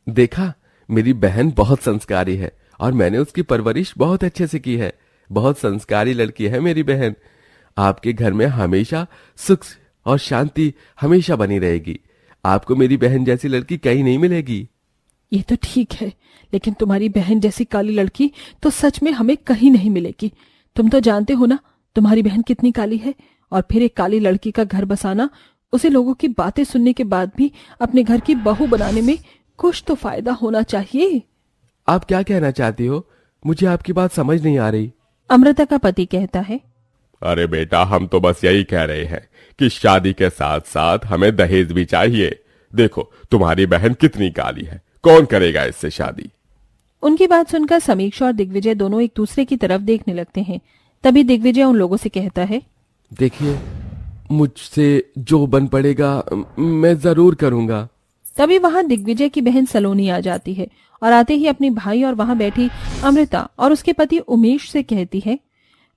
देखा, मेरी बहन बहुत संस्कारी है और मैंने उसकी परवरिश बहुत अच्छे से की है। बहुत संस्कारी लड़की है मेरी बहन। आपके घर में हमेशा सुख और शांति हमेशा बनी रहेगी। आपको मेरी बहन जैसी लड़की कहीं नहीं मिलेगी। ये तो ठीक है, लेकिन तुम्हारी बहन जैसी काली लड़की तो सच में हमें कहीं नहीं मिलेगी। तुम तो जानते हो ना तुम्हारी बहन कितनी काली है। और फिर एक काली लड़की का घर बसाना, उसे लोगों की बातें सुनने के बाद भी अपने घर की बहू बनाने में कुछ तो फायदा होना चाहिए। आप क्या कहना चाहती हो? मुझे आपकी बात समझ नहीं आ रही। अमृता का पति कहता है, अरे बेटा, हम तो बस यही कह रहे हैं कि शादी के साथ साथ हमें दहेज भी चाहिए। देखो तुम्हारी बहन कितनी काली है, कौन करेगा इससे शादी। उनकी बात सुनकर समीक्षा और दिग्विजय दोनों एक दूसरे की तरफ देखने लगते हैं। तभी दिग्विजय उन लोगों से कहता है, देखिए, मुझसे जो बन पड़ेगा मैं जरूर करूंगा। तभी वहां दिग्विजय की बहन सलोनी आ जाती है और आते ही अपने भाई और वहां बैठी अमृता और उसके पति उमेश से कहती है,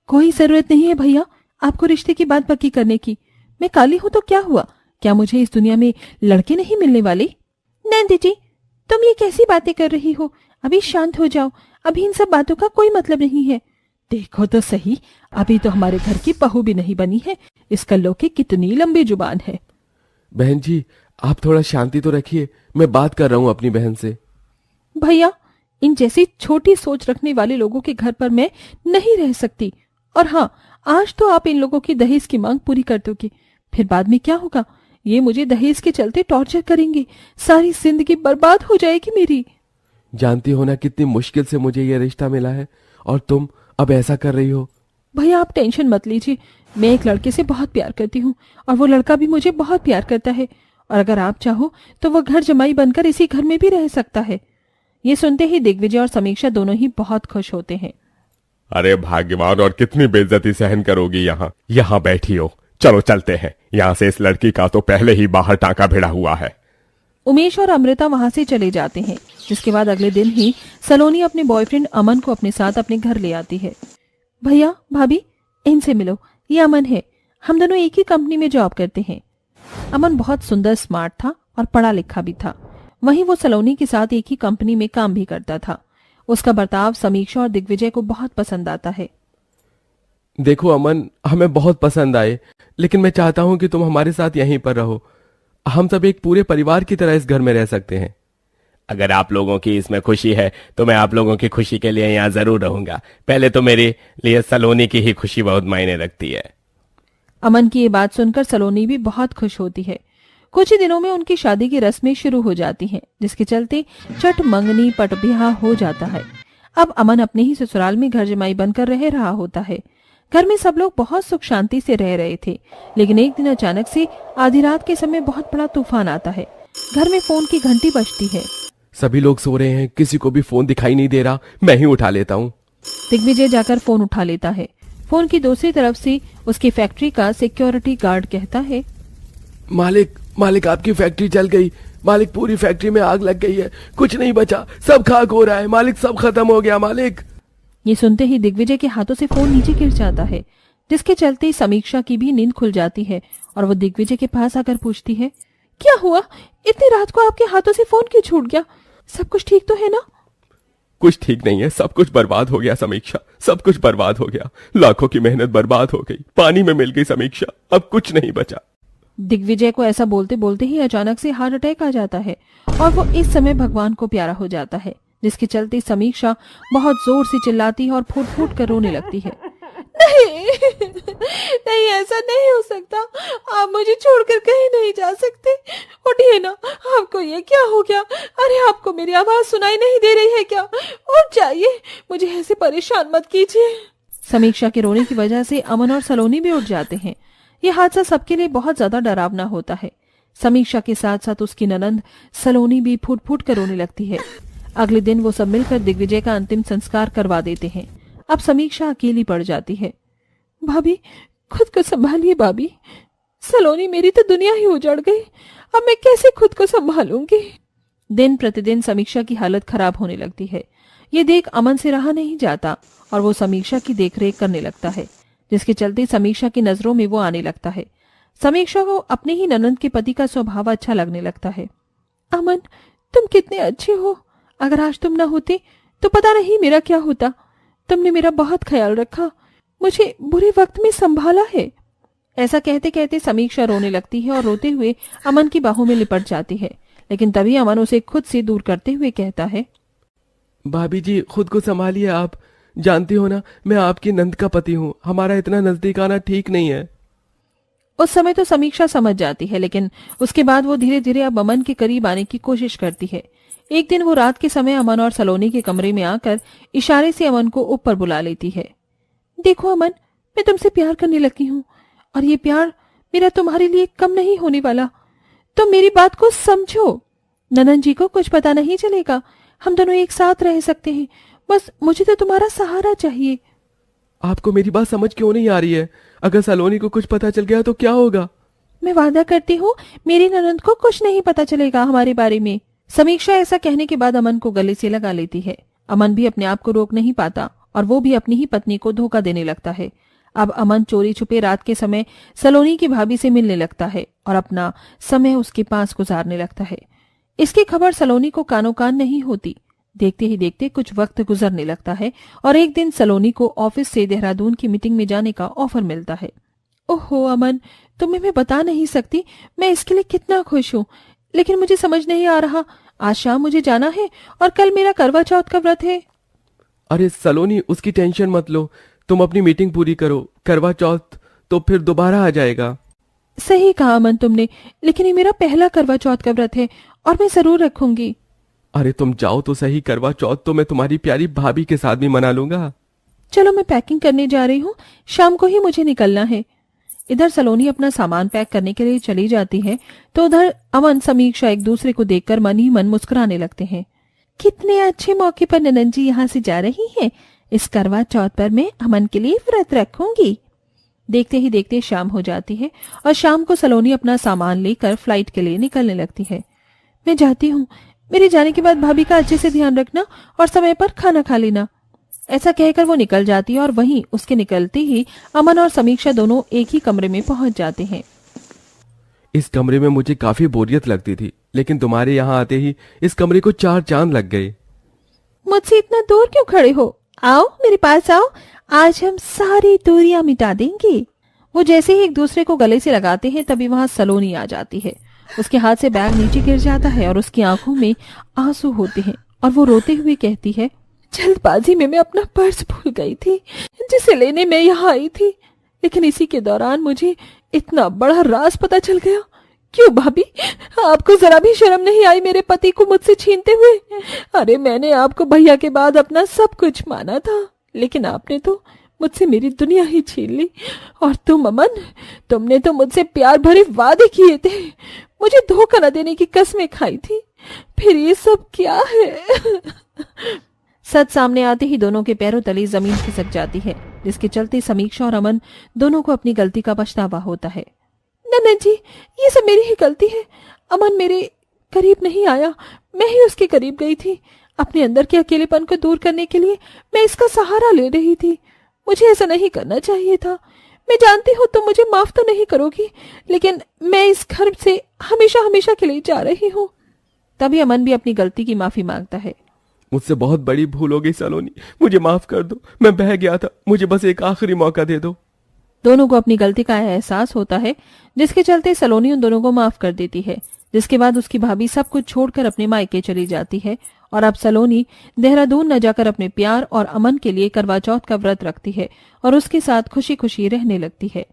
कोई जरूरत नहीं है भैया आपको रिश्ते की बात पक्की करने की। मैं काली हूं तो क्या हुआ, क्या मुझे इस दुनिया में लड़के नहीं मिलने वाले? नंदी जी, तुम ये कैसी बातें कर रही हो? अभी शांत हो जाओ, अभी इन सब बातों का कोई मतलब नहीं है। देखो तो सही, अभी तो हमारे घर की बहू भी नहीं बनी है। इस कल्लो की कितनी लंबी जुबान है। बहन जी, आप थोड़ा शांति तो रखिए, मैं बात कर रहा हूँ अपनी बहन से। भैया, इन जैसी छोटी सोच रखने वाले लोगों के घर पर मैं नहीं रह सकती। और हाँ, आज तो आप इन लोगों की दहेज की मांग पूरी कर दोगे, फिर बाद में क्या होगा? ये मुझे दहेज के चलते टॉर्चर करेंगे, सारी जिंदगी बर्बाद हो जाएगी मेरी। जानती हो ना कितनी मुश्किल से मुझे ये रिश्ता मिला है, और तुम अब ऐसा कर रही हो। भैया आप टेंशन मत लीजिए, मैं एक लड़के से बहुत प्यार करती हूँ और वो लड़का भी मुझे बहुत प्यार करता है। और अगर आप चाहो तो वो घर जमाई बनकर इसी घर में भी रह सकता है। ये सुनते ही दिग्विजय और समीक्षा दोनों ही बहुत खुश होते हैं। अरे भाग्यवान, और कितनी बेइज्जती सहन करोगी। यहाँ बैठी हो, चलो चलते हैं यहाँ से। इस लड़की का तो पहले ही बाहर टांका भिड़ा हुआ है। उमेश और अमृता वहां से चले जाते हैं, जिसके बाद अगले दिन ही सलोनी अपने बॉयफ्रेंड अमन को अपने साथ अपने घर ले आती है। भैया भाभी, इनसे मिलो, ये अमन है, हम दोनों एक ही कंपनी में जॉब करते हैं। अमन बहुत सुंदर, स्मार्ट था और पढ़ा लिखा भी था। वहीं वो सलोनी के साथ एक ही कंपनी में काम भी करता था। उसका बर्ताव समीक्षा और दिग्विजय को बहुत पसंद आता है। देखो अमन, हमें बहुत पसंद आए, लेकिन मैं चाहता हूं कि तुम हमारे साथ यहीं पर रहो। हम सब एक पूरे परिवार की तरह इस घर में रह सकते हैं। अगर आप लोगों की इसमें खुशी है तो मैं आप लोगों की खुशी के लिए यहाँ जरूर रहूंगा। पहले तो मेरे लिए सलोनी की ही खुशी बहुत मायने रखती है। अमन की ये बात सुनकर सलोनी भी बहुत खुश होती है। कुछ ही दिनों में उनकी शादी की रस्में शुरू हो जाती हैं, जिसके चलते चट मंगनी पट ब्याह हो जाता है। अब अमन अपने ही ससुराल में घर जमाई बनकर रह रहा होता है। घर में सब लोग बहुत सुख शांति से रह रहे थे, लेकिन एक दिन अचानक से आधी रात के समय बहुत बड़ा तूफान आता है। घर में फोन की घंटी बजती है। सभी लोग सो रहे हैं, किसी को भी फोन दिखाई नहीं दे रहा। मैं ही उठा लेता हूँ। दिग्विजय जाकर फोन उठा लेता है। फोन की दूसरी तरफ से उसकी फैक्ट्री का सिक्योरिटी गार्ड कहता है, मालिक आपकी फैक्ट्री जल गई। मालिक, पूरी फैक्ट्री में आग लग गई है, कुछ नहीं बचा, सब खाक हो रहा है। मालिक, सब खत्म हो गया मालिक। ये सुनते ही दिग्विजय के हाथों से फोन नीचे गिर जाता है, जिसके चलते समीक्षा की भी नींद खुल जाती है और वो दिग्विजय के पास आकर पूछती है, क्या हुआ? इतनी रात को आपके हाथों से फोन क्यों छूट गया? सब कुछ ठीक तो है ना? कुछ ठीक नहीं है, सब कुछ बर्बाद हो गया समीक्षा, सब कुछ बर्बाद हो गया। लाखों की मेहनत बर्बाद हो गई, पानी में मिल गई समीक्षा, अब कुछ नहीं बचा। दिग्विजय को ऐसा बोलते बोलते ही अचानक से हार्ट अटैक आ जाता है और वो इस समय भगवान को प्यारा हो जाता है, जिसके चलते समीक्षा बहुत जोर से चिल्लाती है और फूट फूट कर रोने लगती है। नहीं नहीं, ऐसा नहीं हो सकता, आप मुझे छोड़कर कहीं नहीं जा सकते। उठिए ना, आपको ये क्या हो गया? अरे आपको मेरी आवाज सुनाई नहीं दे रही है क्या? उठ जाइए, मुझे ऐसे परेशान मत कीजिए। समीक्षा के रोने की वजह से अमन और सलोनी भी उठ जाते हैं। ये हादसा सबके लिए बहुत ज्यादा डरावना होता है। समीक्षा के साथ साथ उसकी ननंद सलोनी भी फूट फूट कर रोने लगती है। अगले दिन वो सब मिलकर दिग्विजय का अंतिम संस्कार करवा देते हैं। अब समीक्षा अकेली पड़ जाती है। भाभी, खुद को संभालिए भाभी, सलोनी मेरी तो दुनिया ही उजड़ गई, अब मैं कैसे खुद को संभालूंगी? दिन प्रतिदिन समीक्षा की हालत खराब होने लगती है। ये देख अमन से रहा नहीं जाता और वो समीक्षा की देखरेख करने लगता है, जिसके चलते समीक्षा की नजरों में वो आने लगता है। समीक्षा को अपने ही ननंद के पति का स्वभाव अच्छा लगने लगता है। अमन, तुम कितने अच्छे हो। अगर आज तुम ना होते तो पता नहीं मेरा क्या होता। तुमने मेरा बहुत ख्याल रखा, मुझे बुरे वक्त में संभाला है। ऐसा कहते कहते समीक्षा रोने लगती है और रोते हुए अमन की बाहों में लिपट जाती है। लेकिन तभी अमन उसे खुद से दूर करते हुए कहता है, भाभी जी खुद को संभालिए, आप जानती हो ना मैं आपकी नंद का पति हूँ, हमारा इतना नजदीक आना ठीक नहीं है। उस समय तो समीक्षा समझ जाती है, लेकिन उसके बाद वो धीरे धीरे अब अमन के करीब आने की कोशिश करती है। एक दिन वो रात के समय अमन और सलोनी के कमरे में आकर इशारे से अमन को ऊपर बुला लेती है। देखो अमन, मैं तुमसे प्यार करने लगी हूँ और ये प्यार मेरा तुम्हारे लिए कम नहीं होने वाला। तुम मेरी बात को समझो। ननन जी को कुछ पता नहीं चलेगा, हम दोनों एक साथ रह सकते हैं। बस मुझे तो तुम्हारा सहारा चाहिए। आपको मेरी बात समझ क्यों नहीं आ रही है? अगर सलोनी को कुछ पता चल गया तो क्या होगा? मैं वादा करती हूँ मेरी ननद को कुछ नहीं पता चलेगा हमारे बारे में। समीक्षा ऐसा कहने के बाद अमन को गले से लगा लेती है। अमन भी अपने आप को रोक नहीं पाता और वो भी अपनी ही पत्नी को धोखा देने लगता है। अब अमन चोरी छुपे रात के समय सलोनी की भाभी से मिलने लगता है और अपना समय उसके पास गुजारने लगता है। इसकी खबर सलोनी को कानो कान नहीं होती। देखते ही देखते कुछ वक्त गुजरने लगता है और एक दिन सलोनी को ऑफिस से देहरादून की मीटिंग में जाने का ऑफर मिलता है। ओहो अमन, तुम्हें मैं बता नहीं सकती मैं इसके लिए कितना खुश हूँ। लेकिन मुझे समझ नहीं आ रहा, आज शाम मुझे जाना है और कल मेरा करवा चौथ का व्रत है। अरे सलोनी, उसकी टेंशन मत लो, तुम अपनी मीटिंग पूरी करो, करवा चौथ तो फिर दोबारा आ जाएगा। सही कहा अमन तुमने, लेकिन ये मेरा पहला करवा चौथ का व्रत है और मैं जरूर रखूंगी। अरे तुम जाओ तो सही, करवा चौथ तो मैं तुम्हारी प्यारी भाभी के साथ भी मना लूंगा। चलो मैं पैकिंग करने जा रही हूँ, शाम को ही मुझे निकलना है। इधर सलोनी अपना सामान पैक करने के लिए चली जाती है तो उधर अमन समीक्षा एक दूसरे को देखकर मन ही मन मुस्कुराने लगते हैं। कितने अच्छे मौके पर ननन जी यहाँ से जा रही हैं। इस करवा चौथ पर मैं अमन के लिए व्रत रखूंगी। देखते ही देखते शाम हो जाती है और शाम को सलोनी अपना सामान लेकर फ्लाइट के लिए निकलने लगती है। मैं जाती हूँ, मेरे जाने के बाद भाभी का अच्छे से ध्यान रखना और समय पर खाना खा लेना। ऐसा कहकर वो निकल जाती है और वहीं उसके निकलते ही अमन और समीक्षा दोनों एक ही कमरे में पहुंच जाते हैं। इस कमरे में मुझे काफी बोरियत लगती थी, लेकिन तुम्हारे यहाँ आते ही इस कमरे को 4 चांद लग गए। मुझसे इतना दूर क्यों खड़े हो? आओ मेरे पास आओ, आज हम सारी दूरियां मिटा देंगे। वो जैसे ही एक दूसरे को गले से लगाते हैं तभी वहां सलोनी आ जाती है। उसके हाथ से बैग नीचे गिर जाता है और उसकी आंखों में आंसू होते हैं और वो रोते हुए कहती है, जल्दबाजी में मैं अपना पर्स भूल गई थी जिसे लेने मैं यहाँ आई थी। लेकिन इसी के दौरान मुझे इतना बड़ा राज पता चल गया। क्यों भाभी, आपको जरा भी शर्म नहीं आई मेरे पति को मुझसे छीनते हुए? अरे मैंने आपको भैया के बाद अपना सब कुछ माना था, लेकिन आपने तो मुझसे मेरी दुनिया ही छीन ली। और तुम अमन, तुमने तो मुझसे प्यार भरे वादे किए थे, मुझे धोखा न देने की कसमें खाई थी, फिर ये सब क्या है? सच सामने आते ही दोनों के पैरों तले जमीन खिसक जाती है, जिसके चलते समीक्षा और अमन दोनों को अपनी गलती का पछतावा होता है। नन्ना जी, ये सब मेरी ही गलती है। अमन मेरे करीब नहीं आया, मैं ही उसके करीब गई थी। अपने अंदर के अकेलेपन को दूर करने के लिए मैं इसका सहारा ले रही थी। मुझे ऐसा नहीं करना चाहिए था। मैं जानती हूँ तुम मुझे माफ तो नहीं करोगी, लेकिन मैं इस घर से हमेशा हमेशा के लिए जा रही हूँ। तभी अमन भी अपनी गलती की माफी मांगता है। मुझसे बहुत बड़ी भूल हो गई सलोनी, मुझे माफ कर दो, मैं बह गया था, मुझे बस एक आखिरी मौका दे दो। दोनों को अपनी गलती का एहसास होता है, जिसके चलते सलोनी उन दोनों को माफ कर देती है। जिसके बाद उसकी भाभी सब कुछ छोड़कर अपने मायके चली जाती है और अब सलोनी देहरादून न जाकर अपने प्यार और अमन के लिए करवा चौथ का व्रत रखती है और उसके साथ खुशी खुशी रहने लगती है।